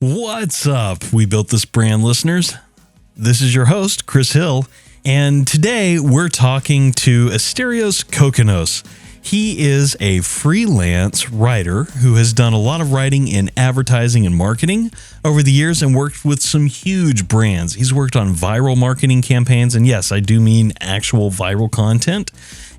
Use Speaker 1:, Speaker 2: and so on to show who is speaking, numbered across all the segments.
Speaker 1: What's up, We Built This Brand listeners? This is your host, Chris Hill, and today we're talking to Asterios Kokkinos. He is a freelance writer who has done a lot of writing in advertising and marketing over the years and worked with some huge brands. He's worked on viral marketing campaigns, and yes, I do mean actual viral content,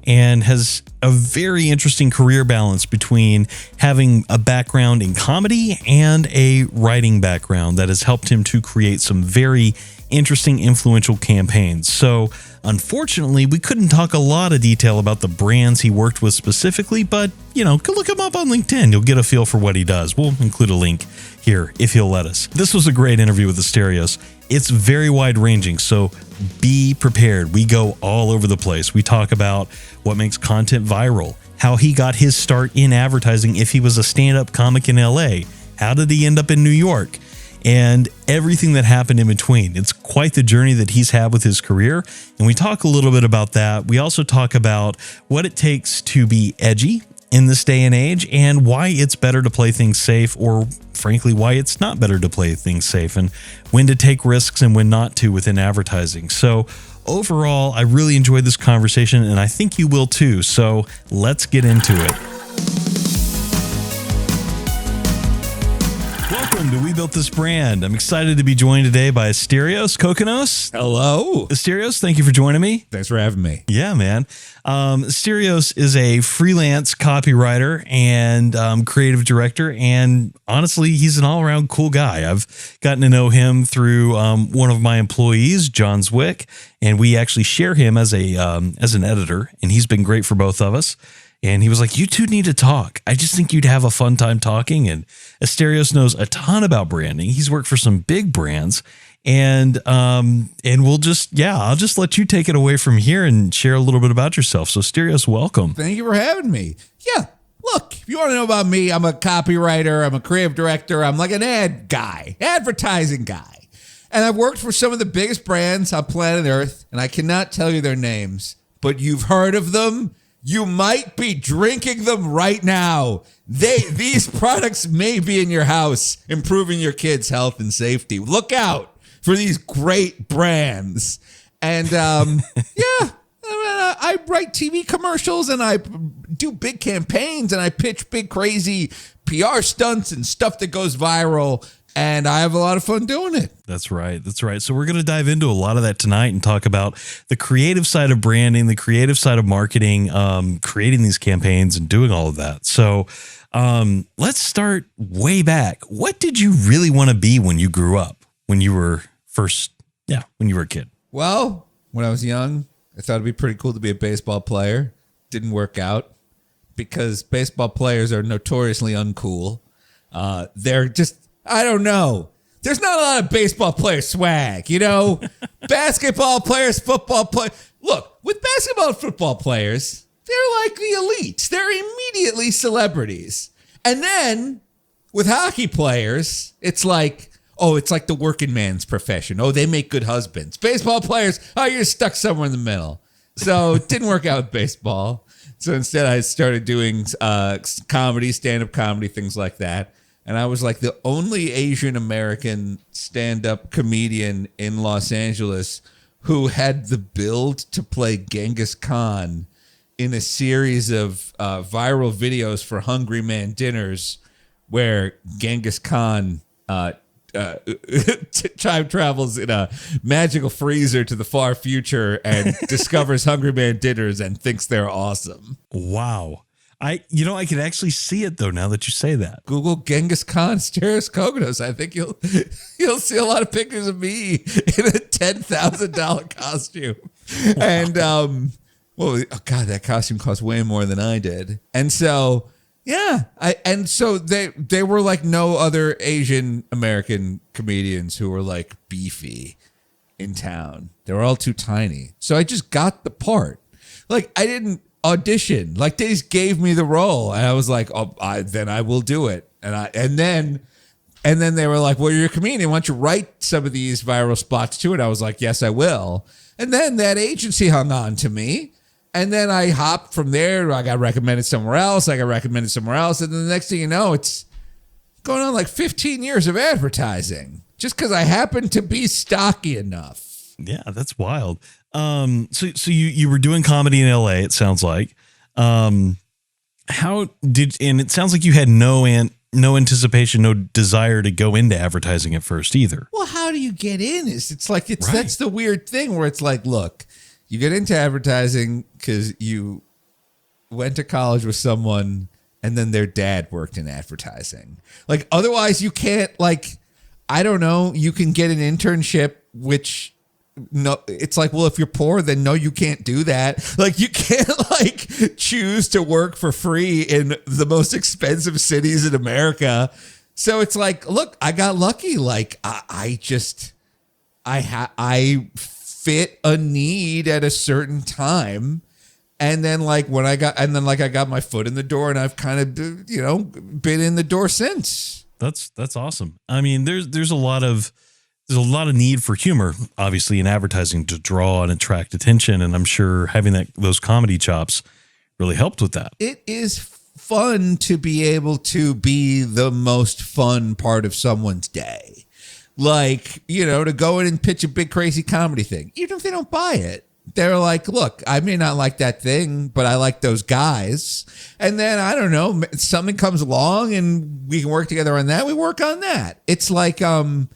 Speaker 1: and has a very interesting career balance between having a background in comedy and a writing background that has helped him to create some very interesting, influential campaigns. So unfortunately, we couldn't talk a lot of detail about the brands he worked with specifically, but, go look him up on LinkedIn. You'll get a feel for what he does. We'll include a link here if he'll let us. This was a great interview with Asterios. It's very wide-ranging, so be prepared. We go all over the place. We talk about what makes content viral, how he got his start in advertising if he was a stand-up comic in LA, how did he end up in New York, and everything that happened in between. It's quite the journey that he's had with his career, and we talk a little bit about that. We also talk about what it takes to be edgy in this day and age, and why it's better to play things safe, or frankly, why it's not better to play things safe, and when to take risks and when not to within advertising. So overall, I really enjoyed this conversation, and I think you will too. So let's get into it. Welcome to We Built This Brand. I'm excited to be joined today by Asterios Kokkinos.
Speaker 2: Hello.
Speaker 1: Asterios, thank you for joining me.
Speaker 2: Thanks for having me.
Speaker 1: Yeah, man. Asterios is a freelance copywriter and creative director, and honestly, he's an all-around cool guy. I've gotten to know him through one of my employees, John Zwick, and we actually share him as an editor, and he's been great for both of us. And he was like, you two need to talk. I just think you'd have a fun time talking. And Asterios knows a ton about branding. He's worked for some big brands. And I'll just let you take it away from here and share a little bit about yourself. So Asterios, welcome.
Speaker 2: Thank you for having me. Yeah, look, if you want to know about me, I'm a copywriter. I'm a creative director. I'm like an advertising guy. And I've worked for some of the biggest brands on planet Earth. And I cannot tell you their names, but you've heard of them. You might be drinking them right now. These products may be in your house, improving your kids' health and safety. Look out for these great brands. And I write TV commercials, and I do big campaigns, and I pitch big, crazy PR stunts and stuff that goes viral. And I have a lot of fun doing it.
Speaker 1: That's right. So we're going to dive into a lot of that tonight and talk about the creative side of branding, the creative side of marketing, creating these campaigns and doing all of that. So let's start way back. What did you really want to be when you grew up, when you were a kid? Well,
Speaker 2: when I was young, I thought it'd be pretty cool to be a baseball player. Didn't work out because baseball players are notoriously uncool. They're just... I don't know. There's not a lot of baseball player swag, basketball players, football players. Look, with basketball and football players, they're like the elites. They're immediately celebrities. And then with hockey players, it's like the working man's profession. Oh, they make good husbands. Baseball players, you're stuck somewhere in the middle. So it didn't work out with baseball. So instead I started doing comedy, stand-up comedy, things like that. And I was like the only Asian American stand-up comedian in Los Angeles who had the build to play Genghis Khan in a series of viral videos for Hungry Man dinners where Genghis Khan time travels in a magical freezer to the far future and discovers Hungry Man dinners and thinks they're awesome.
Speaker 1: Wow. I can actually see it though now that you say that.
Speaker 2: Google Genghis Khan, Asterios Kokkinos. I think you'll see a lot of pictures of me in a $10,000 costume. And that costume cost way more than I did. And so they were like no other Asian American comedians who were like beefy in town. They were all too tiny. So I just got the part. Like I didn't audition. Like they just gave me the role, and I was like, then I will do it. And then they were like, well, you're a comedian. Why don't you write some of these viral spots too? And I was like, yes, I will. And then that agency hung on to me. And then I hopped from there. I got recommended somewhere else. And then the next thing you know, it's going on like 15 years of advertising just because I happen to be stocky enough.
Speaker 1: Yeah, that's wild. So you were doing comedy in LA, it sounds like. And it sounds like you had no anticipation, no desire to go into advertising at first either.
Speaker 2: Well, how do you get in?
Speaker 1: Right.
Speaker 2: That's the weird thing where it's like, look, you get into advertising because you went to college with someone and then their dad worked in advertising. Like, otherwise you can't, like, I don't know, you can get an internship, which no, it's like, well, if you're poor, then no, you can't do that. Like, you can't like choose to work for free in the most expensive cities in America. So it's like, look, I got lucky. Like, I fit a need at a certain time. And then I got my foot in the door, and I've kind of, been in the door since.
Speaker 1: That's awesome. I mean, there's a lot of need for humor, obviously, in advertising to draw and attract attention. And I'm sure having those comedy chops really helped with that.
Speaker 2: It is fun to be able to be the most fun part of someone's day. Like, to go in and pitch a big, crazy comedy thing, even if they don't buy it. They're like, look, I may not like that thing, but I like those guys. And then, I don't know, something comes along and we can work together on that. We work on that. It's like, no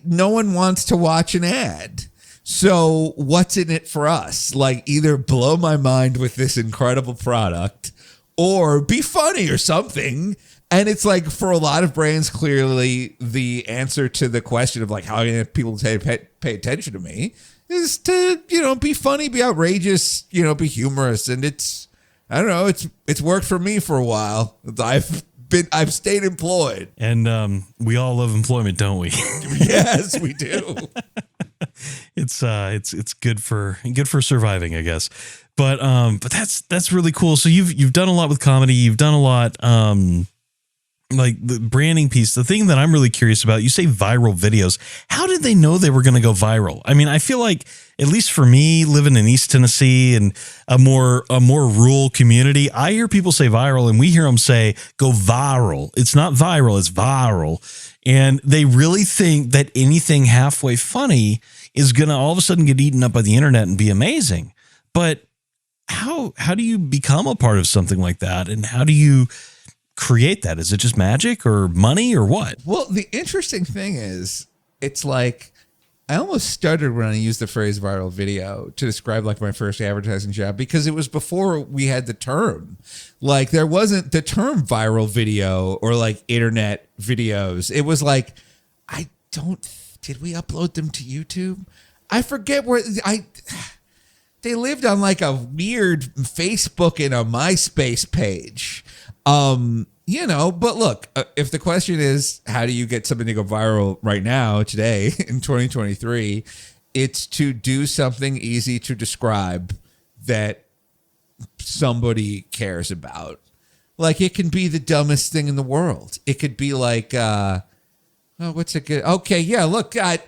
Speaker 2: one wants to watch an ad. So what's in it for us? Like, either blow my mind with this incredible product or be funny or something. And it's like, for a lot of brands, clearly the answer to the question of like, how can people pay attention to me is to, be funny, be outrageous, be humorous. And I don't know, it's worked for me for a while. I've stayed employed.
Speaker 1: And we all love employment, don't we?
Speaker 2: Yes, we do.
Speaker 1: It's good for surviving, I guess. But that's really cool. So you've done a lot with comedy. You've done a lot, like the branding piece. The thing that I'm really curious about, you say viral videos. How did they know they were going to go viral? I mean, I feel like, at least for me, living in East Tennessee and a more rural community, I hear people say viral and we hear them say go viral. It's not viral, it's viral. And they really think that anything halfway funny is going to all of a sudden get eaten up by the internet and be amazing. But how do you become a part of something like that? And how do you create that? Is it just magic or money or what?
Speaker 2: Well, the interesting thing is, it's like, I almost stuttered when I used the phrase viral video to describe like my first advertising job, because it was before we had the term. Like, there wasn't the term viral video or like internet videos. It was like, did we upload them to YouTube? I forget where they lived on like a weird Facebook and a MySpace page. But look, if the question is, how do you get something to go viral right now, today in 2023, it's to do something easy to describe that somebody cares about. Like, it can be the dumbest thing in the world. It could be like, what's it good? Okay. Yeah. Look, there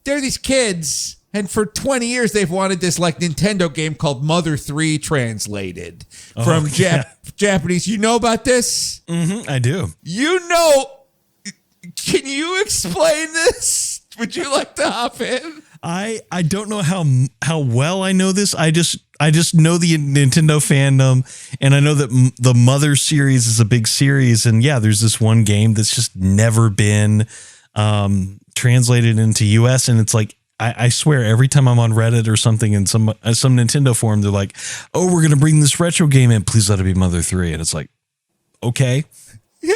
Speaker 2: are these kids, and for 20 years, they've wanted this like Nintendo game called Mother 3 translated from Japanese. You know about this?
Speaker 1: Mm-hmm, I do.
Speaker 2: Can you explain this? Would you like to hop in?
Speaker 1: I don't know how well I know this. I just know the Nintendo fandom, and I know that the Mother series is a big series. And yeah, there's this one game that's just never been translated into US, and it's like, I swear every time I'm on Reddit or something in some Nintendo forum, they're like, oh, we're going to bring this retro game in. Please let it be Mother 3. And it's like, okay.
Speaker 2: Yeah,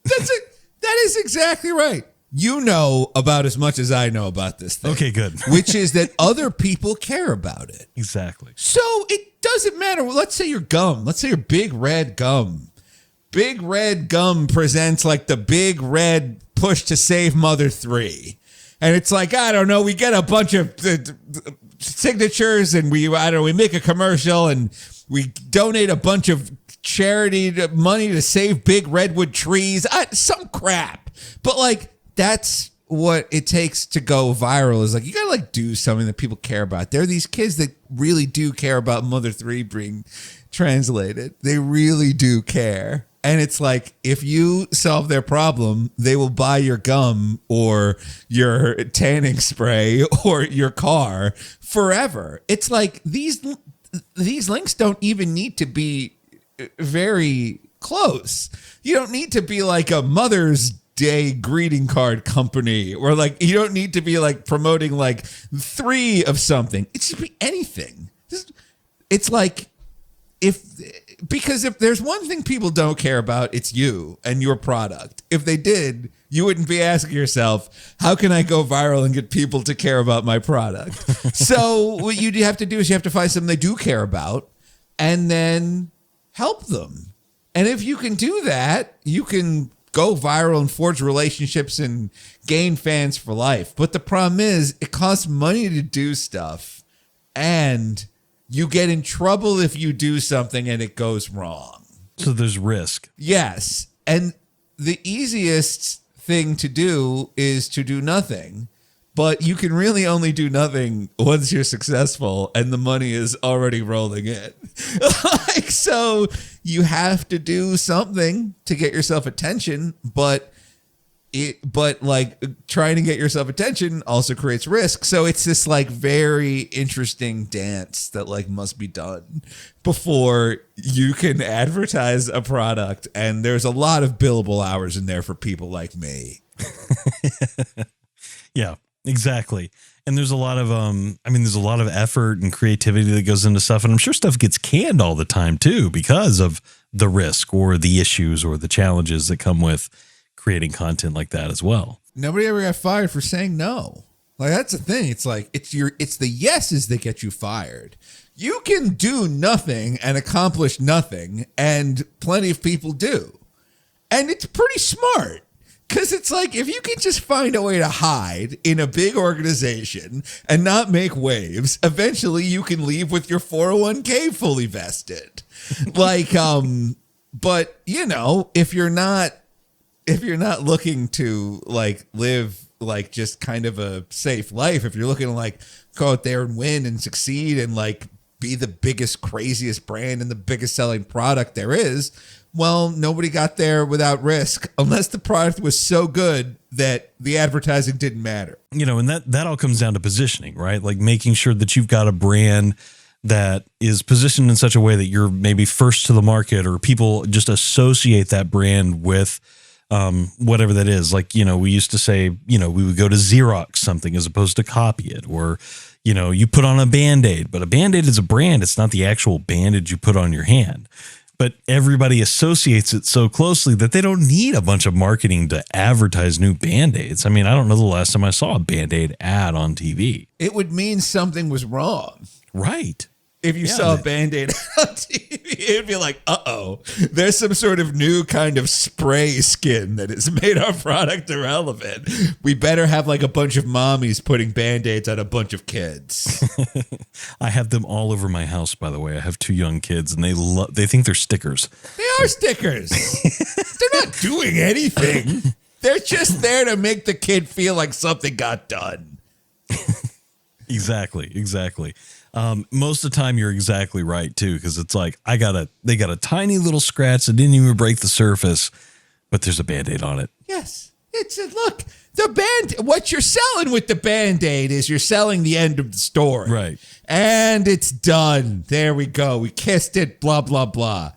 Speaker 2: that's it. That is exactly right. You know about as much as I know about this thing.
Speaker 1: Okay, good.
Speaker 2: Which is that other people care about it.
Speaker 1: Exactly.
Speaker 2: So it doesn't matter. Well, let's say your gum. Let's say your Big Red Gum. Big Red Gum presents like the Big Red push to save Mother 3. And it's like, I don't know, we get a bunch of signatures and we make a commercial and we donate a bunch of charity money to save big redwood trees. Some crap. But like, that's what it takes to go viral, is like, you gotta like do something that people care about. There are these kids that really do care about Mother 3 being translated. They really do care. And it's like, if you solve their problem, they will buy your gum or your tanning spray or your car forever. It's like these links don't even need to be very close. You don't need to be like a Mother's Day greeting card company, or like, you don't need to be like promoting like 3 of something. It should be anything. It's like, because if there's one thing people don't care about, it's you and your product. If they did, you wouldn't be asking yourself, how can I go viral and get people to care about my product? So what you have to do is you have to find something they do care about and then help them. And if you can do that, you can go viral and forge relationships and gain fans for life. But the problem is, it costs money to do stuff, and you get in trouble if you do something and it goes wrong.
Speaker 1: So there's risk.
Speaker 2: Yes. And the easiest thing to do is to do nothing. But you can really only do nothing once you're successful and the money is already rolling in. Like, so you have to do something to get yourself attention, but like trying to get yourself attention also creates risk. So it's this like very interesting dance that like must be done before you can advertise a product. And there's a lot of billable hours in there for people like me.
Speaker 1: Yeah, exactly. And there's a lot of, there's a lot of effort and creativity that goes into stuff. And I'm sure stuff gets canned all the time too, because of the risk or the issues or the challenges that come with creating content like that as well.
Speaker 2: Nobody ever got fired for saying no. Like, that's the thing. It's like, it's the yeses that get you fired. You can do nothing and accomplish nothing, and plenty of people do. And it's pretty smart. Because it's like, if you can just find a way to hide in a big organization and not make waves, eventually you can leave with your 401k fully vested. Like, but you know, if you're not looking to like live like just kind of a safe life, if you're looking to like go out there and win and succeed and like be the biggest, craziest brand and the biggest selling product there is, well, nobody got there without risk, unless the product was so good that the advertising didn't matter.
Speaker 1: You know, and that all comes down to positioning, right? Like making sure that you've got a brand that is positioned in such a way that you're maybe first to the market, or people just associate that brand with whatever that is. Like, you know, we used to say, you know, we would go to Xerox something as opposed to copy it, or, you know, you put on a Band-Aid, but a Band-Aid is a brand. It's not the actual bandage you put on your hand. But everybody associates it so closely that they don't need a bunch of marketing to advertise new Band-Aids. I mean, I don't know the last time I saw a Band-Aid ad on TV.
Speaker 2: It would mean something was wrong.
Speaker 1: Right.
Speaker 2: If you saw a Band-Aid on TV, it'd be like, uh-oh, there's some sort of new kind of spray skin that has made our product irrelevant. We better have like a bunch of mommies putting Band-Aids on a bunch of kids.
Speaker 1: I have them all over my house, by the way. I have 2 young kids, and they think they're stickers.
Speaker 2: They are stickers. They're not doing anything. They're just there to make the kid feel like something got done.
Speaker 1: Exactly. Most of the time you're exactly right too, because it's like they got a tiny little scratch that didn't even break the surface, but there's a Band-Aid on it.
Speaker 2: Yes. Look, what you're selling with the Band-Aid is you're selling the end of the story.
Speaker 1: Right.
Speaker 2: And it's done. There we go. We kissed it, blah, blah, blah.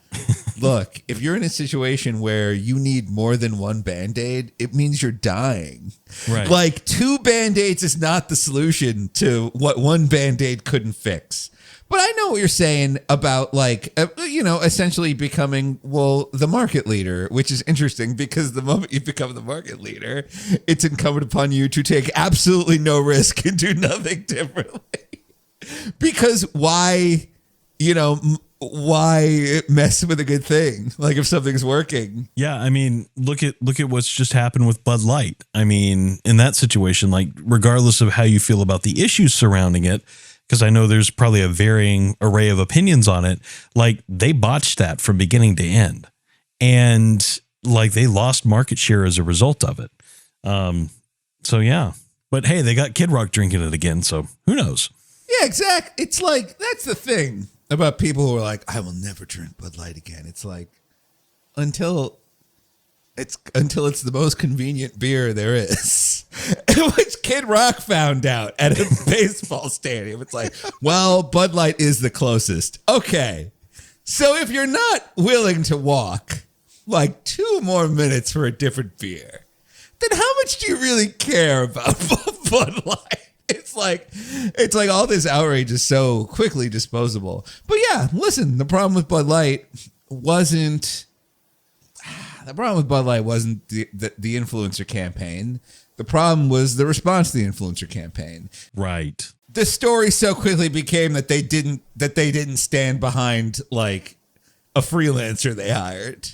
Speaker 2: Look, if you're in a situation where you need more than one Band-Aid, it means you're dying.
Speaker 1: Right.
Speaker 2: Like 2 Band-Aids is not the solution to what one Band-Aid couldn't fix. But I know what you're saying about like, essentially becoming, the market leader, which is interesting because the moment you become the market leader, it's incumbent upon you to take absolutely no risk and do nothing differently. Because why mess with a good thing? Like if something's working.
Speaker 1: Yeah. I mean, look at what's just happened with Bud Light. I mean, in that situation, like regardless of how you feel about the issues surrounding it, because I know there's probably a varying array of opinions on it, like they botched that from beginning to end. And like they lost market share as a result of it. So yeah. But hey, they got Kid Rock drinking it again, so who knows?
Speaker 2: Yeah, exactly. It's like, that's the thing. about people who are like, I will never drink Bud Light again. It's like until it's the most convenient beer there is, which Kid Rock found out at a baseball stadium. It's like, well, Bud Light is the closest. Okay, so if you're not willing to walk like 2 more minutes for a different beer, then how much do you really care about Bud Light? It's like all this outrage is so quickly disposable. But yeah, listen, the problem with Bud Light wasn't the influencer campaign. The problem was the response to the influencer campaign.
Speaker 1: Right.
Speaker 2: The story so quickly became that they didn't stand behind like a freelancer they hired.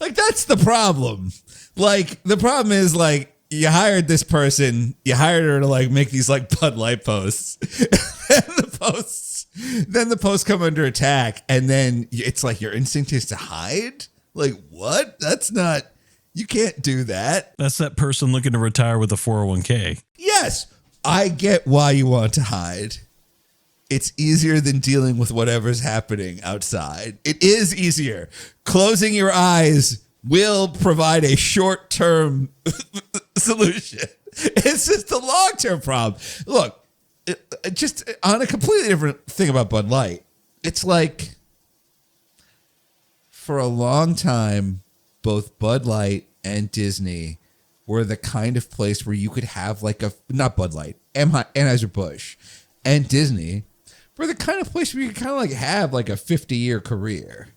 Speaker 2: Like, that's the problem. Like, the problem is like, you hired this person, you hired her to like make these like Bud Light posts. then the posts come under attack, and then it's like your instinct is to hide. Like, what? That's not, you can't do that.
Speaker 1: That's that person looking to retire with a 401k.
Speaker 2: Yes, I get why you want to hide. It's easier than dealing with whatever's happening outside. It is easier. Closing your eyes will provide a short-term solution. It's just the long-term problem. Look, just on a completely different thing about Bud Light, it's like for a long time, both Bud Light and Disney were the kind of place where you could have like not Bud Light, Anheuser-Busch and Disney were the kind of place where you could kind of like have like a 50-year career.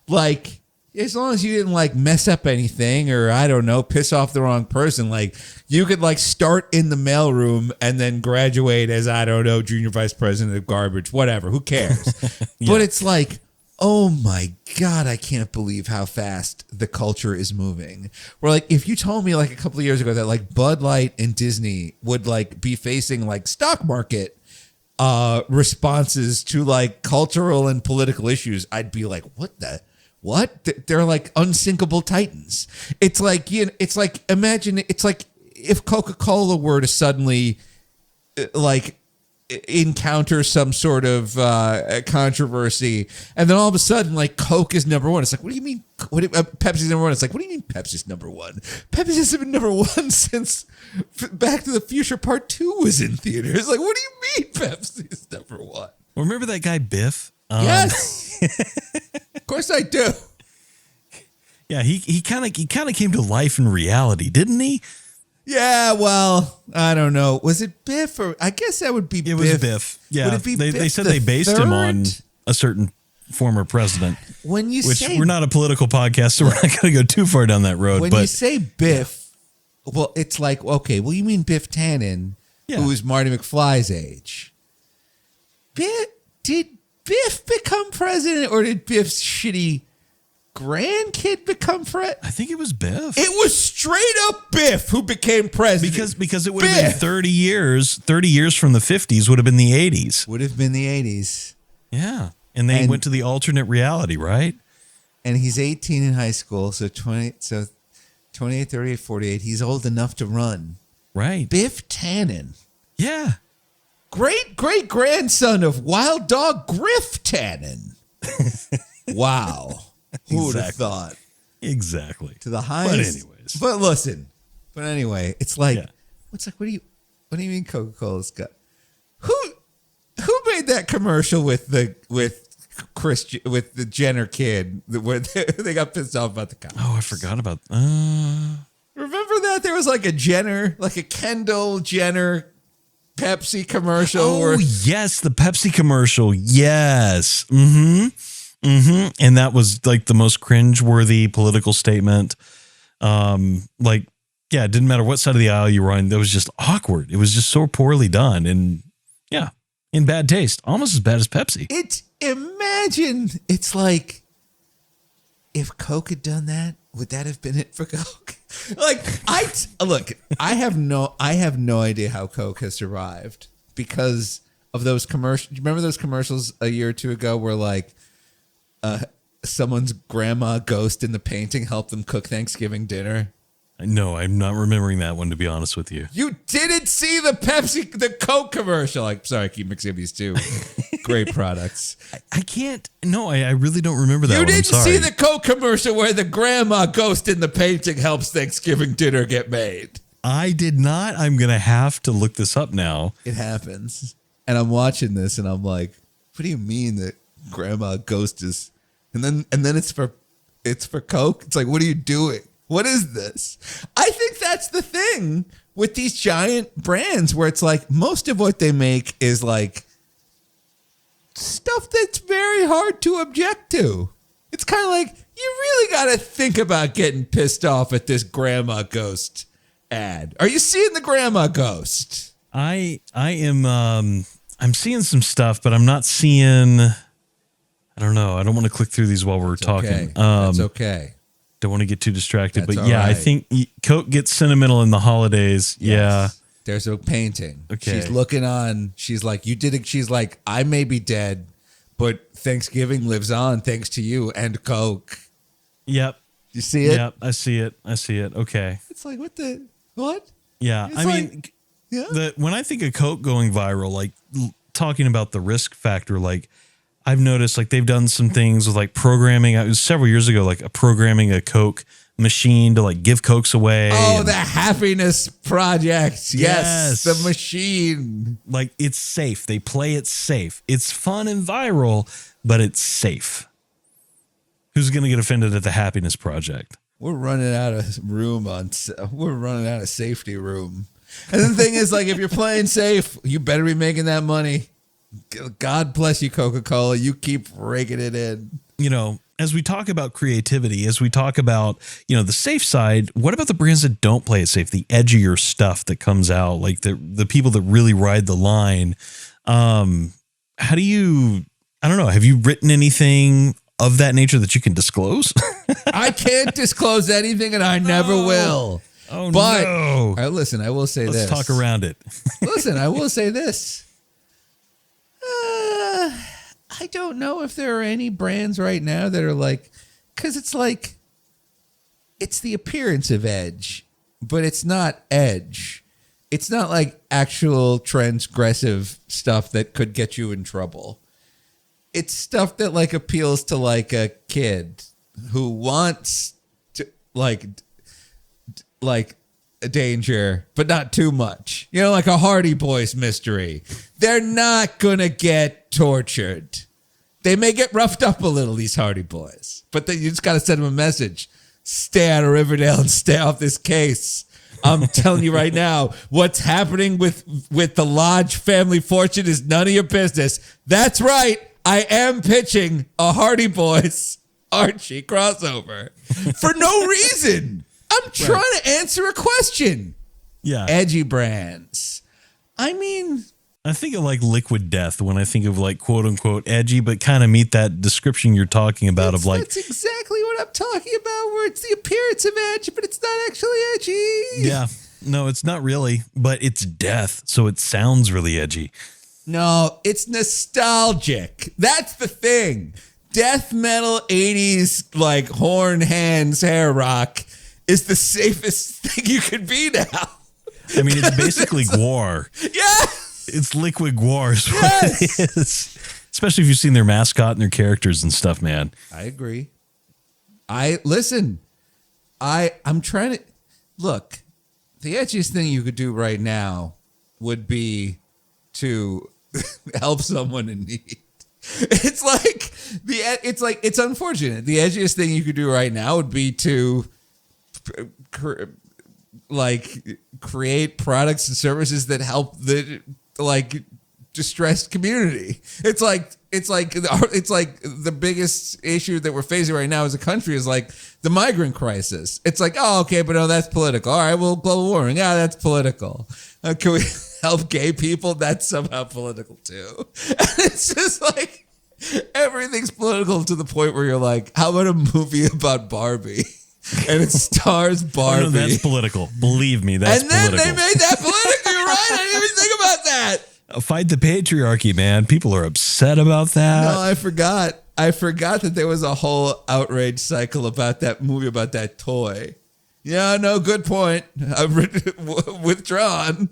Speaker 2: Like, as long as you didn't like mess up anything or, I don't know, piss off the wrong person, like you could like start in the mailroom and then graduate as, I don't know, junior vice president of garbage, whatever, who cares? Yeah. But it's like, oh my God, I can't believe how fast the culture is moving. Where like, if you told me like a couple of years ago that like Bud Light and Disney would like be facing like stock market responses to like cultural and political issues, I'd be like, what? They're like unsinkable titans. It's like, you know, it's like, imagine, it's like if Coca-Cola were to suddenly like encounter some sort of controversy, and then all of a sudden like Coke is number one. It's like, what do you mean Pepsi's number one? It's like, what do you mean Pepsi's number one? Pepsi hasn't been number one since Back to the Future Part 2 was in theaters. Like, what do you mean Pepsi's number one?
Speaker 1: Remember that guy Biff?
Speaker 2: Yes. Of course I do.
Speaker 1: Yeah, he kind of came to life in reality, didn't he?
Speaker 2: Yeah, well, I don't know. Was it Biff or I guess that would be Biff.
Speaker 1: It was Biff. Yeah.
Speaker 2: Would it be Biff
Speaker 1: they said they based him on a certain former president.
Speaker 2: Which
Speaker 1: we're not a political podcast, so we're not going to go too far down that road.
Speaker 2: When you say Biff, well, it's like, okay, well, you mean Biff Tannen, who was Marty McFly's age. Did Biff become president, or did Biff's shitty grandkid become president?
Speaker 1: I think it was Biff.
Speaker 2: It was straight up Biff who became president.
Speaker 1: Because it would have been 30 years. 30 years from the 50s would have been the 80s.
Speaker 2: Would have been the 80s.
Speaker 1: Yeah. And they went to the alternate reality, right?
Speaker 2: And he's 18 in high school, so 28, 38, 48. He's old enough to run.
Speaker 1: Right.
Speaker 2: Biff Tannen.
Speaker 1: Yeah.
Speaker 2: Great grandson of Wild Dog Griff Tannen. Wow. Who would have thought?
Speaker 1: Exactly.
Speaker 2: To the highest. But listen. But anyway, it's like, what do you mean Coca-Cola's got? Who made that commercial with the Jenner kid where they got pissed off about the cops?
Speaker 1: Oh, I forgot about.
Speaker 2: Remember that there was like a Jenner, like a Kendall Jenner Pepsi commercial.
Speaker 1: Oh, yes, the Pepsi commercial. Yes. Mm-hmm. And that was like the most cringeworthy political statement. It didn't matter what side of the aisle you were on. That was just awkward. It was just so poorly done. And yeah, in bad taste, almost as bad as Pepsi.
Speaker 2: It's like if Coke had done that, would that have been it for Coke? Like, I have no idea how Coke has survived because of those commercials. Remember those commercials a year or two ago where like someone's grandma ghost in the painting helped them cook Thanksgiving dinner?
Speaker 1: No, I'm not remembering that one, to be honest with you.
Speaker 2: You didn't see the Coke commercial. Like, sorry, I keep mixing up these two. Great products.
Speaker 1: I can't. No, I really don't remember that.
Speaker 2: You
Speaker 1: one.
Speaker 2: didn't
Speaker 1: I'm sorry.
Speaker 2: see the Coke commercial where the grandma ghost in the painting helps Thanksgiving dinner get made.
Speaker 1: I did not. I'm gonna have to look this up now.
Speaker 2: It happens, and I'm watching this, and I'm like, "What do you mean that grandma ghost is?" And then it's for Coke. It's like, what are you doing? What is this? I think that's the thing with these giant brands where it's like most of what they make is like stuff that's very hard to object to. It's kind of like you really got to think about getting pissed off at this grandma ghost ad. Are you seeing the grandma ghost?
Speaker 1: I am I'm seeing some stuff, but I'm not seeing. I don't know. I don't want to click through these while we're talking.
Speaker 2: Okay. That's okay.
Speaker 1: Don't want to get too distracted,
Speaker 2: That's
Speaker 1: but yeah,
Speaker 2: all
Speaker 1: I
Speaker 2: right.
Speaker 1: think Coke gets sentimental in the holidays. Yeah.
Speaker 2: Yes. There's a painting.
Speaker 1: Okay.
Speaker 2: She's looking on. She's like, you did it. She's like, I may be dead, but Thanksgiving lives on thanks to you and Coke.
Speaker 1: Yep.
Speaker 2: You see it?
Speaker 1: Yep. I see it. Okay.
Speaker 2: It's like, what?
Speaker 1: Yeah.
Speaker 2: It's
Speaker 1: I mean,
Speaker 2: Yeah.
Speaker 1: when I think of Coke going viral, like talking about the risk factor, like I've noticed like they've done some things with like programming. It was several years ago, like programming a Coke machine to like give Cokes away.
Speaker 2: Oh, the happiness project. Yes.
Speaker 1: Yes.
Speaker 2: The machine.
Speaker 1: Like it's safe. They play it safe. It's fun and viral, but it's safe. Who's going to get offended at the happiness project?
Speaker 2: We're running out of room we're running out of safety room. And the thing is, like, if you're playing safe, you better be making that money. God bless you, Coca-Cola. You keep raking it in.
Speaker 1: You know, as we talk about creativity, as we talk about, you know, the safe side, what about the brands that don't play it safe, the edgier stuff that comes out, like the people that really ride the line? How do you, I don't know, have you written anything of that nature that you can disclose?
Speaker 2: I can't disclose anything, and I never will.
Speaker 1: Oh,
Speaker 2: But,
Speaker 1: no.
Speaker 2: listen, I will say this.
Speaker 1: Let's talk around it.
Speaker 2: Listen, I will say this. I don't know if there are any brands right now that are like, because it's like, it's the appearance of edge, but it's not edge. It's not like actual transgressive stuff that could get you in trouble. It's stuff that like appeals to like a kid who wants to like a danger, but not too much. You know, like a Hardy Boys mystery. They're not gonna get tortured. They may get roughed up a little, these Hardy Boys, but then you just gotta send them a message. Stay out of Riverdale and stay off this case. I'm telling you right now, what's happening with the Lodge family fortune is none of your business. That's right. I am pitching a Hardy Boys Archie crossover for no reason. I'm trying to answer a question.
Speaker 1: Yeah.
Speaker 2: Edgy brands. I mean,
Speaker 1: I think of like Liquid Death when I think of like quote unquote edgy, but kind of meet that description you're talking about of like.
Speaker 2: That's exactly what I'm talking about, where it's the appearance of edge, but it's not actually edgy.
Speaker 1: Yeah. No, it's not really, but it's death. So it sounds really edgy.
Speaker 2: No, it's nostalgic. That's the thing. Death metal 80s, like horn hands hair rock is the safest thing you could be now.
Speaker 1: I mean, it's basically Gwar.
Speaker 2: Yes.
Speaker 1: It's liquid Gwar is what
Speaker 2: Yes.
Speaker 1: it is. Especially if you've seen their mascot and their characters and stuff, man.
Speaker 2: I agree. I'm trying to look. The edgiest thing you could do right now would be to help someone in need. It's unfortunate. The edgiest thing you could do right now would be to create products and services that help the distressed community. It's like the biggest issue that we're facing right now as a country is like the migrant crisis. It's like, oh, okay, but no, that's political. All right, well, global warming, that's political. Can we help gay people? That's somehow political too. And it's just like everything's political to the point where you're like, how about a movie about Barbie? And it stars Barbie.
Speaker 1: Oh, no, that's political. Believe me, that's political.
Speaker 2: And then they made that political. You're right. I didn't even think about that.
Speaker 1: Fight the patriarchy, man. People are upset about that.
Speaker 2: No, I forgot. I forgot that there was a whole outrage cycle about that movie, about that toy. Yeah, no, good point. I've withdrawn.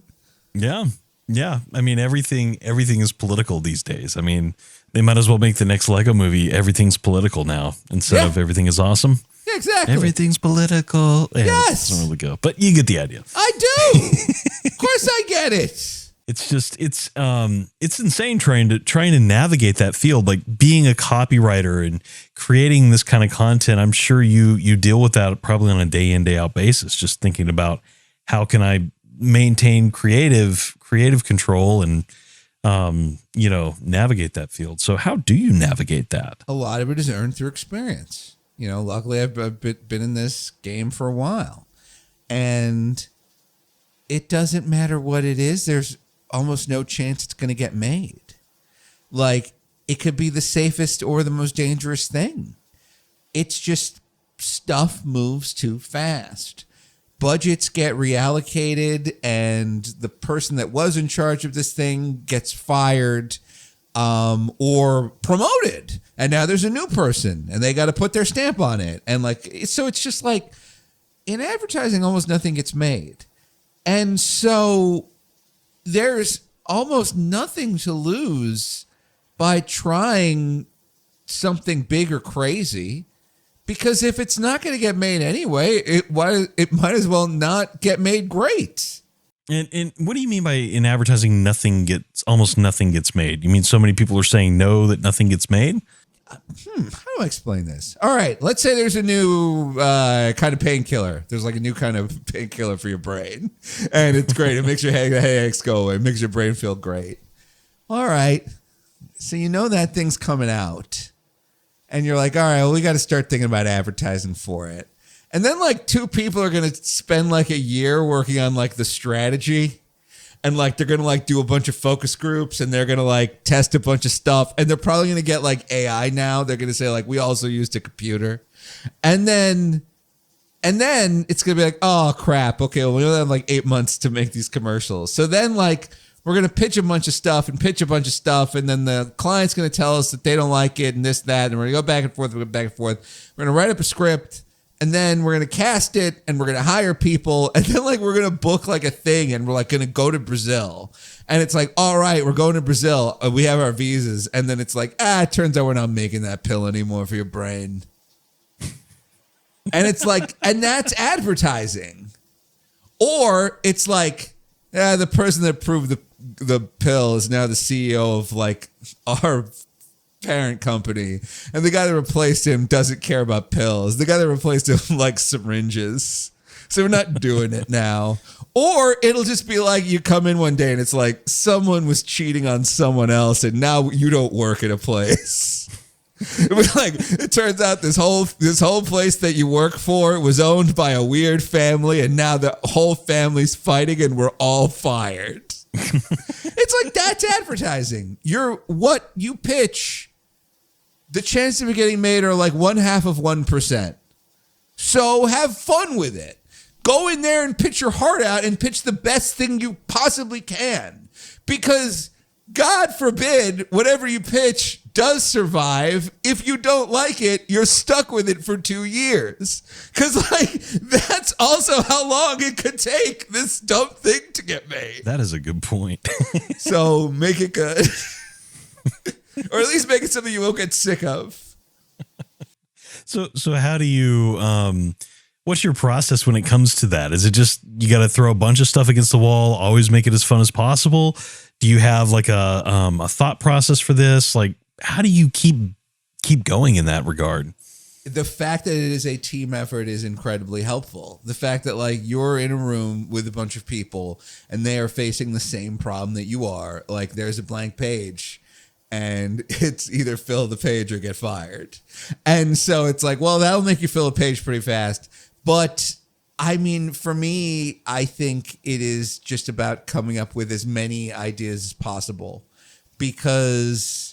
Speaker 1: Yeah. Yeah, I mean everything is political these days. I mean, they might as well make the next Lego movie everything's political now instead of everything is awesome.
Speaker 2: Yeah, exactly.
Speaker 1: Everything's political. Yeah,
Speaker 2: yes.
Speaker 1: It doesn't really go. But you get the idea.
Speaker 2: I do. Of course I get it.
Speaker 1: It's just it's insane trying to navigate that field, like being a copywriter and creating this kind of content. I'm sure you deal with that probably on a day in, day out basis, just thinking about how can I maintain creative control and navigate that field. So how do you navigate that?
Speaker 2: A lot of it is earned through experience. Luckily I've been in this game for a while, and it doesn't matter what it is. There's almost no chance it's going to get made. Like, it could be the safest or the most dangerous thing. It's just stuff moves too fast. Budgets get reallocated, and the person that was in charge of this thing gets fired or promoted. And now there's a new person, and they got to put their stamp on it. And so it's just like, in advertising, almost nothing gets made. And so there's almost nothing to lose by trying something big or crazy. Because if it's not going to get made anyway, it might as well not get made great.
Speaker 1: And what do you mean by in advertising almost nothing gets made? You mean so many people are saying no that nothing gets made?
Speaker 2: How do I explain this? All right, let's say there's a new kind of painkiller. There's like a new kind of painkiller for your brain, and it's great. It makes your headaches go away. It makes your brain feel great. All right, so that thing's coming out. And you're like, all right, well, we got to start thinking about advertising for it. And then two people are going to spend a year working on the strategy. And they're going to do a bunch of focus groups, and they're going to test a bunch of stuff. And they're probably going to get AI now. They're going to say we also used a computer. And then it's going to be oh crap. Okay, well, we only have 8 months to make these commercials. So then we're going to pitch a bunch of stuff. And then the client's going to tell us that they don't like it and this, that. And we're going to go back and forth. We're going to write up a script, and then we're going to cast it, and we're going to hire people. And then we're going to book a thing, and we're going to go to Brazil. And it's all right, we're going to Brazil. We have our visas. And then it's it turns out we're not making that pill anymore for your brain. And it's and that's advertising. Or it's the person that approved the pill is now the CEO of our parent company, and the guy that replaced him doesn't care about pills. The guy that replaced him likes syringes, so we're not doing it now. Or it'll just be you come in one day and it's someone was cheating on someone else, and now you don't work at a place. It turns out this whole place that you work for was owned by a weird family, and now the whole family's fighting, and we're all fired. It's that's advertising. What you pitch, the chances of it getting made are 0.5%. So have fun with it. Go in there and pitch your heart out and pitch the best thing you possibly can. Because God forbid whatever you pitch does survive. If you don't like it, you're stuck with it for 2 years. Because that's also how long it could take this dumb thing to get made.
Speaker 1: That is a good point.
Speaker 2: So make it good. Or at least make it something you won't get sick of.
Speaker 1: So how do you, what's your process when it comes to that? Is it just, you got to throw a bunch of stuff against the wall, always make it as fun as possible? Do you have a thought process for this? How do you keep going in that regard?
Speaker 2: The fact that it is a team effort is incredibly helpful. The fact that you're in a room with a bunch of people and they are facing the same problem that you are. There's a blank page, and it's either fill the page or get fired. And so it's well, that'll make you fill a page pretty fast. But I mean, for me, I think it is just about coming up with as many ideas as possible, because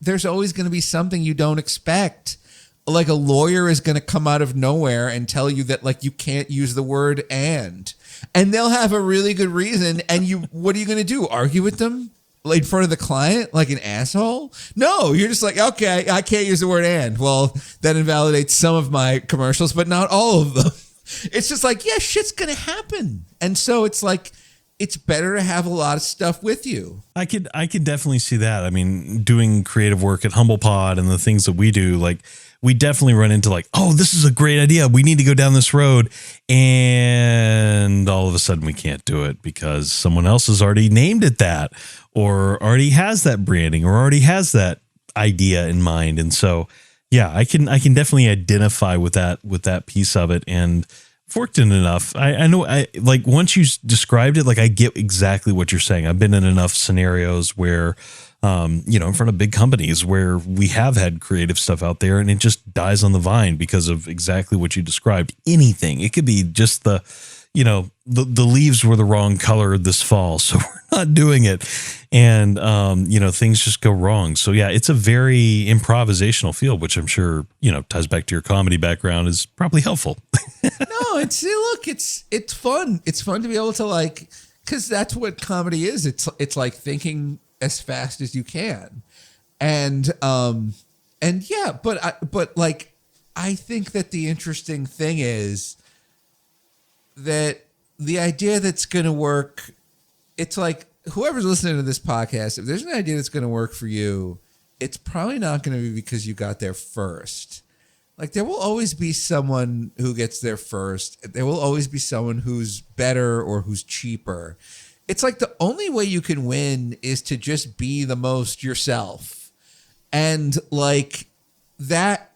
Speaker 2: there's always going to be something you don't expect. A lawyer is going to come out of nowhere and tell you that you can't use the word and they'll have a really good reason. And what are you going to do? Argue with them in front of the client like an asshole? No, you're just okay, I can't use the word and. Well, that invalidates some of my commercials, but not all of them. It's just like, yeah, shit's going to happen. And so it's like, it's better to have a lot of stuff with you.
Speaker 1: I could definitely see that. I mean, doing creative work at Humble Pod and the things that we do, like we definitely run into like, oh, this is a great idea. We need to go down this road. And all of a sudden we can't do it because someone else has already named it that, or already has that branding, or already has that idea in mind. And so, yeah, I can definitely identify with that piece of it. And worked in enough. I know, like once you described it, like I get exactly what you're saying. I've been in enough scenarios where, in front of big companies where we have had creative stuff out there and it just dies on the vine because of exactly what you described. Anything. It could be just the leaves were the wrong color this fall, so we're not doing it. And, things just go wrong. So yeah, it's a very improvisational field, which I'm sure, ties back to your comedy background, is probably helpful.
Speaker 2: No, it's fun. It's fun to be able to like, cause that's what comedy is. It's like thinking as fast as you can. And yeah, but I think that the interesting thing is that the idea that's going to work, it's like whoever's listening to this podcast, if there's an idea that's going to work for you, it's probably not going to be because you got there first. Like there will always be someone who gets there first. There will always be someone who's better or who's cheaper. It's like the only way you can win is to just be the most yourself. And like that,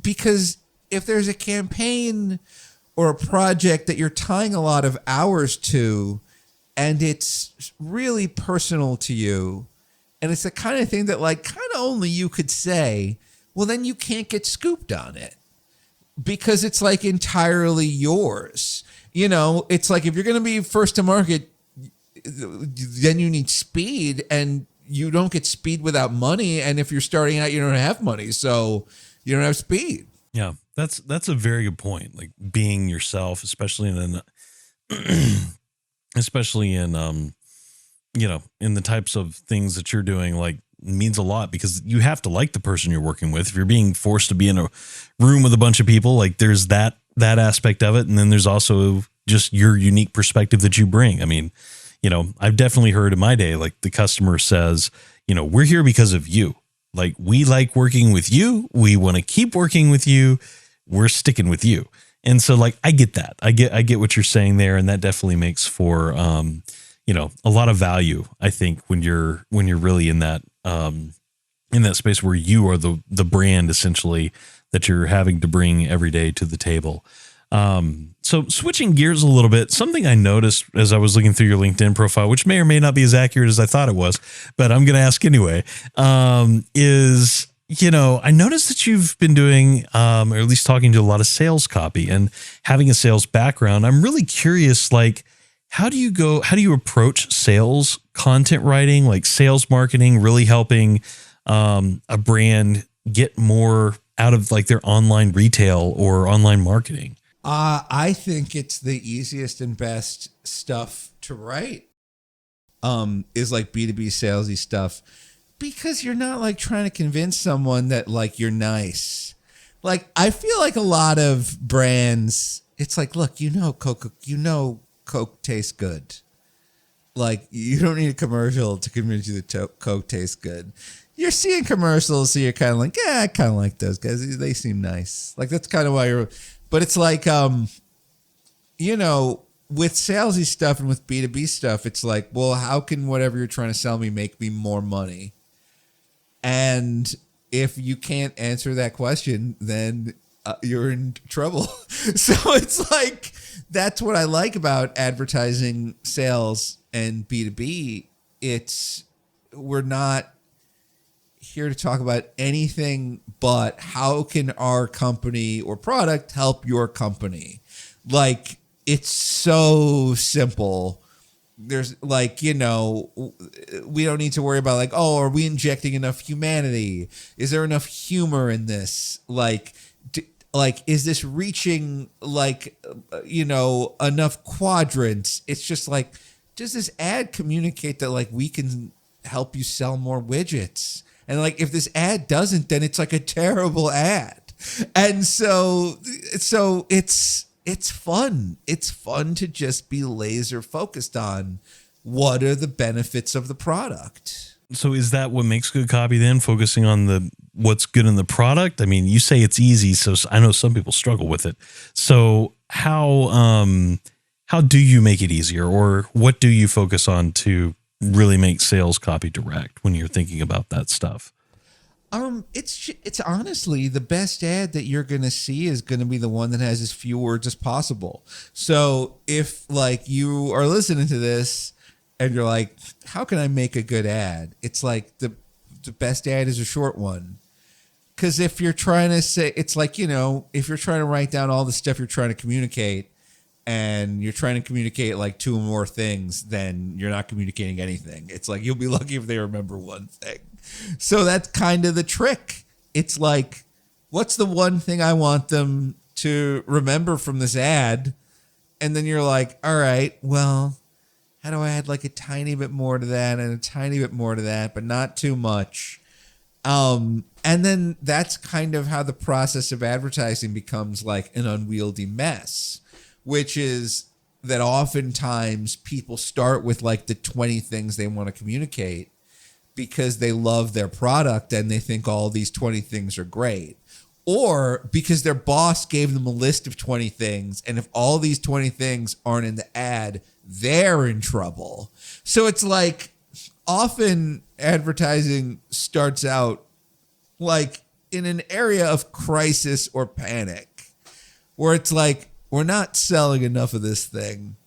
Speaker 2: because if there's a campaign or a project that you're tying a lot of hours to, and it's really personal to you, and it's the kind of thing that like kind of only you could say, well, then you can't get scooped on it because it's like entirely yours. It's like if you're going to be first to market, then you need speed, and you don't get speed without money. And if you're starting out, you don't have money, so you don't have speed.
Speaker 1: Yeah, that's a very good point. Like being yourself, especially in in the types of things that you're doing, like means a lot because you have to like the person you're working with. If you're being forced to be in a room with a bunch of people, like there's that aspect of it. And then there's also just your unique perspective that you bring. I mean, I've definitely heard in my day, like the customer says, we're here because of you. Like we like working with you. We want to keep working with you. We're sticking with you. And so like, I get that. I get what you're saying there. And that definitely makes for, a lot of value, I think, when you're really in that space where you are the brand essentially that you're having to bring every day to the table. So switching gears a little bit, something I noticed as I was looking through your LinkedIn profile, which may or may not be as accurate as I thought it was, but I'm going to ask anyway, is, I noticed that you've been doing, or at least talking to a lot of sales copy and having a sales background. I'm really curious, like, how do you approach sales content writing, like sales marketing, really helping a brand get more out of like their online retail or online marketing?
Speaker 2: I think it's the easiest and best stuff to write is like B2B salesy stuff, because you're not like trying to convince someone that like you're nice. Like I feel like a lot of brands, it's like, look, Coke tastes good. Like you don't need a commercial to convince you that Coke tastes good. You're seeing commercials, so you're kind of like, yeah, I kind of like those guys. They seem nice. Like that's kind of why you're. But it's like, with salesy stuff and with B2B stuff, it's like, well, how can whatever you're trying to sell me make me more money? And if you can't answer that question, then you're in trouble. So it's like, that's what I like about advertising, sales, and B2B. We're not here to talk about anything but how can our company or product help your company. Like, it's so simple. There's like, we don't need to worry about like, oh, are we injecting enough humanity? Is there enough humor in this? Like, is this reaching like, enough quadrants? It's just like, does this ad communicate that like we can help you sell more widgets? And like, if this ad doesn't, then it's like a terrible ad. And so it's it's fun. It's fun to just be laser focused on what are the benefits of the product.
Speaker 1: So is that what makes good copy then? Focusing on what's good in the product? I mean, you say it's easy, so I know some people struggle with it. So how do you make it easier, or what do you focus on to really make sales copy direct when you're thinking about that stuff?
Speaker 2: It's honestly the best ad that you're going to see is going to be the one that has as few words as possible. So if like you are listening to this and you're like, how can I make a good ad? It's like the best ad is a short one. Because if you're trying to say, it's like, you know, if you're trying to write down all the stuff you're trying to communicate and you're trying to communicate like 2 or more things, then you're not communicating anything. It's like, you'll be lucky if they remember one thing. So that's kind of the trick. It's like, what's the one thing I want them to remember from this ad? And then you're like, all right, well, how do I add like a tiny bit more to that and a tiny bit more to that, but not too much? And then that's kind of how the process of advertising becomes like an unwieldy mess, which is that oftentimes people start with like the 20 things they want to communicate because they love their product and they think all these 20 things are great, or because their boss gave them a list of 20 things. And if all these 20 things aren't in the ad, they're in trouble. So it's like often advertising starts out like in an area of crisis or panic where it's like, we're not selling enough of this thing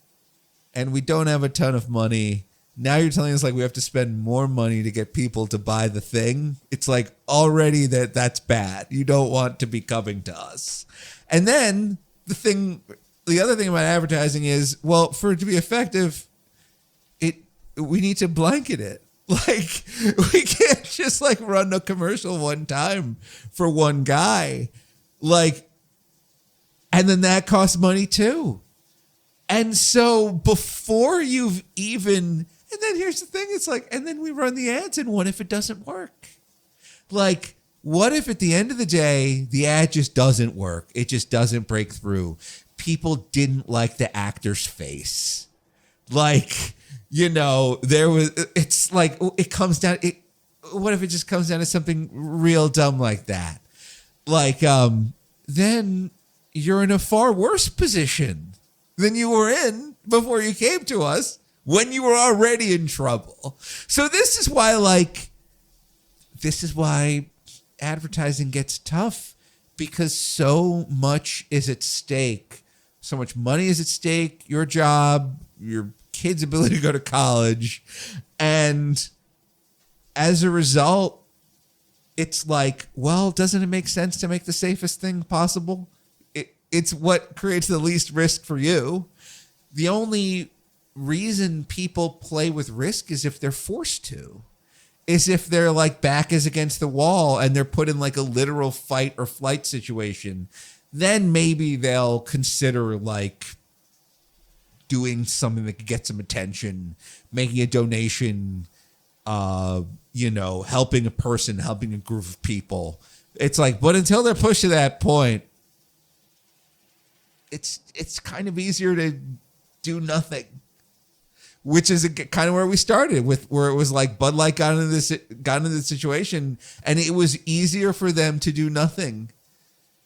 Speaker 2: and we don't have a ton of money. Now you're telling us like we have to spend more money to get people to buy the thing. It's like already that's bad. You don't want to be coming to us. And then the other thing about advertising is, well, for it to be effective, we need to blanket it. Like we can't just like run a commercial one time for one guy. Like, and then that costs money too. And so before you've even, and then here's the thing, it's like, and then we run the ads, and what if it doesn't work? Like, what if at the end of the day, the ad just doesn't work? It just doesn't break through. People didn't like the actor's face. Like, you know, it's like, it comes down, what if it just comes down to something real dumb like that? Like, then you're in a far worse position than you were in before you came to us when you were already in trouble. So this is why advertising gets tough, because so much is at stake. So much money is at stake, your job, your kid's ability to go to college. And as a result, it's like, well, doesn't it make sense to make the safest thing possible? It's what creates the least risk for you. The only reason people play with risk is if they're forced to, is if their like back is against the wall and they're put in like a literal fight or flight situation. Then maybe they'll consider like doing something that could get some attention, making a donation, helping a person, helping a group of people. It's like, but until they're pushed to that point, it's kind of easier to do nothing, which is kind of where we started with, where it was like Bud Light got into this situation, and it was easier for them to do nothing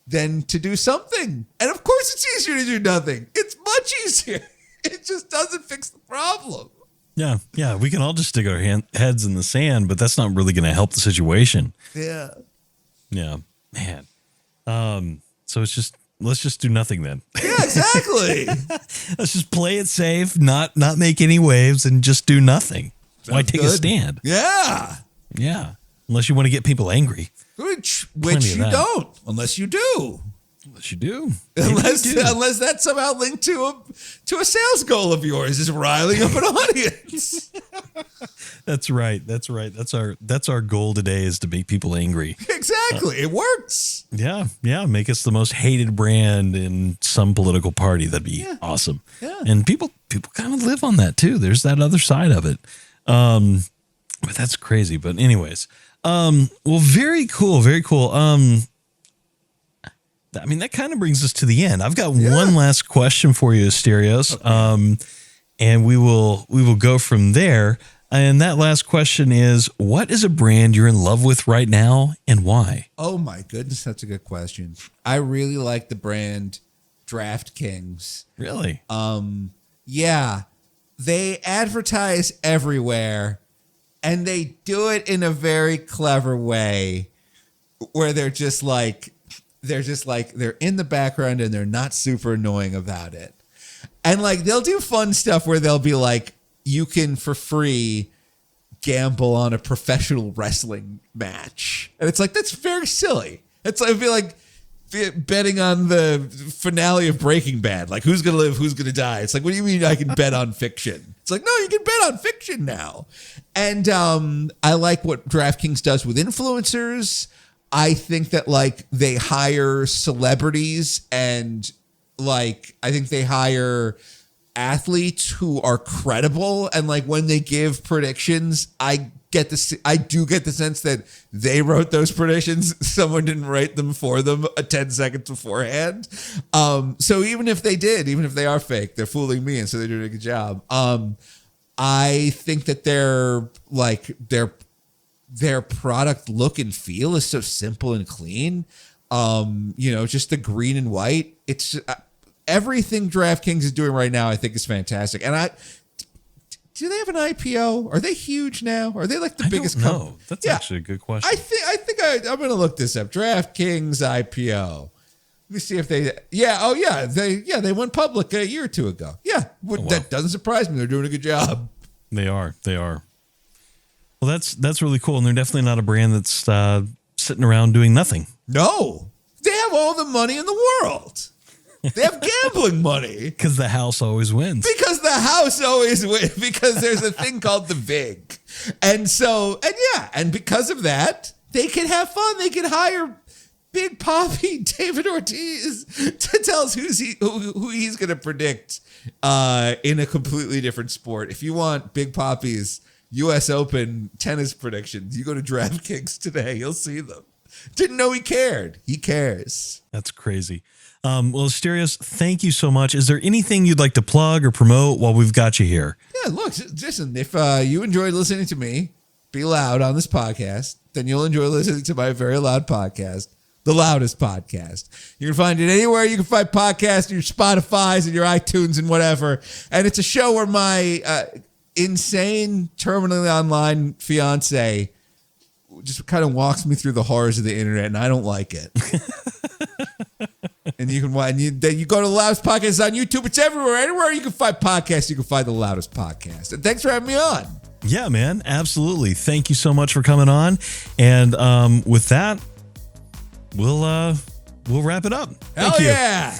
Speaker 2: than to do something. And of course it's easier to do nothing. It's much easier. It just doesn't fix the problem.
Speaker 1: Yeah. We can all just stick our heads in the sand, but that's not really going to help the situation.
Speaker 2: Yeah.
Speaker 1: Yeah, man. So let's just do nothing then.
Speaker 2: Yeah, exactly.
Speaker 1: Let's just play it safe, not make any waves, and just do nothing. Why take a stand?
Speaker 2: Yeah.
Speaker 1: Unless you want to get people angry.
Speaker 2: Which you don't, unless you do.
Speaker 1: Unless you do.
Speaker 2: Unless that's somehow linked to a sales goal of yours, is riling up an audience.
Speaker 1: That's right. That's our goal today, is to make people angry.
Speaker 2: Exactly. It works.
Speaker 1: Yeah. Make us the most hated brand in some political party. That'd be awesome.
Speaker 2: Yeah.
Speaker 1: And people kind of live on that too. There's that other side of it. But that's crazy. But anyways, well, very cool. Very cool. I mean, that kind of brings us to the end. I've got one last question for you, Asterios. Okay. And we will go from there. And that last question is, what is a brand you're in love with right now and why?
Speaker 2: Oh my goodness, that's a good question. I really like the brand DraftKings.
Speaker 1: Really?
Speaker 2: Yeah. They advertise everywhere and they do it in a very clever way where they're in the background and they're not super annoying about it. And like they'll do fun stuff where they'll be like, you can for free gamble on a professional wrestling match. And it's like, that's very silly. It'd be like betting on the finale of Breaking Bad. Like, who's going to live, who's going to die? It's like, what do you mean I can bet on fiction? It's like, no, you can bet on fiction now. And I like what DraftKings does with influencers. I think that like they hire celebrities and like, I think they hire athletes who are credible. And like when they give predictions, I do get the sense that they wrote those predictions. Someone didn't write them for them 10 seconds beforehand. So even if they are fake, they're fooling me. And so they're doing a good job. I think that their product look and feel is so simple and clean. Just the green and white. It's everything DraftKings is doing right now, I think is fantastic. And do they have an IPO? Are they huge now? Are they like the biggest company?
Speaker 1: No, that's actually a good question.
Speaker 2: I think I'm going to look this up. DraftKings IPO. Let me see if they. They went public a year or two ago. Yeah, that doesn't surprise me. They're doing a good job.
Speaker 1: They are. Well, that's really cool, and they're definitely not a brand that's sitting around doing nothing.
Speaker 2: No, they have all the money in the world. They have gambling money.
Speaker 1: Because the house always wins.
Speaker 2: Because there's a thing called the VIG. And because of that, they can have fun. They can hire Big Papi David Ortiz to tell us who he's going to predict in a completely different sport. If you want Big Papi's U.S. Open tennis predictions, you go to DraftKings today. You'll see them. Didn't know he cared. He cares.
Speaker 1: That's crazy. Well, Asterios, thank you so much. Is there anything you'd like to plug or promote while we've got you here?
Speaker 2: Yeah, look, listen, if you enjoyed listening to me be loud on this podcast, then you'll enjoy listening to my very loud podcast, The Loudest Podcast. You can find it anywhere you can find podcasts, your Spotify's and your iTunes and whatever. And it's a show where my insane, terminally online fiance just kind of walks me through the horrors of the internet, and I don't like it. And you go to The Loudest Podcast on YouTube. It's everywhere. Anywhere you can find podcasts, you can find The Loudest Podcast. And thanks for having me on.
Speaker 1: Yeah, man. Absolutely. Thank you so much for coming on. And with that, we'll wrap it up.
Speaker 2: Thank you. Yeah.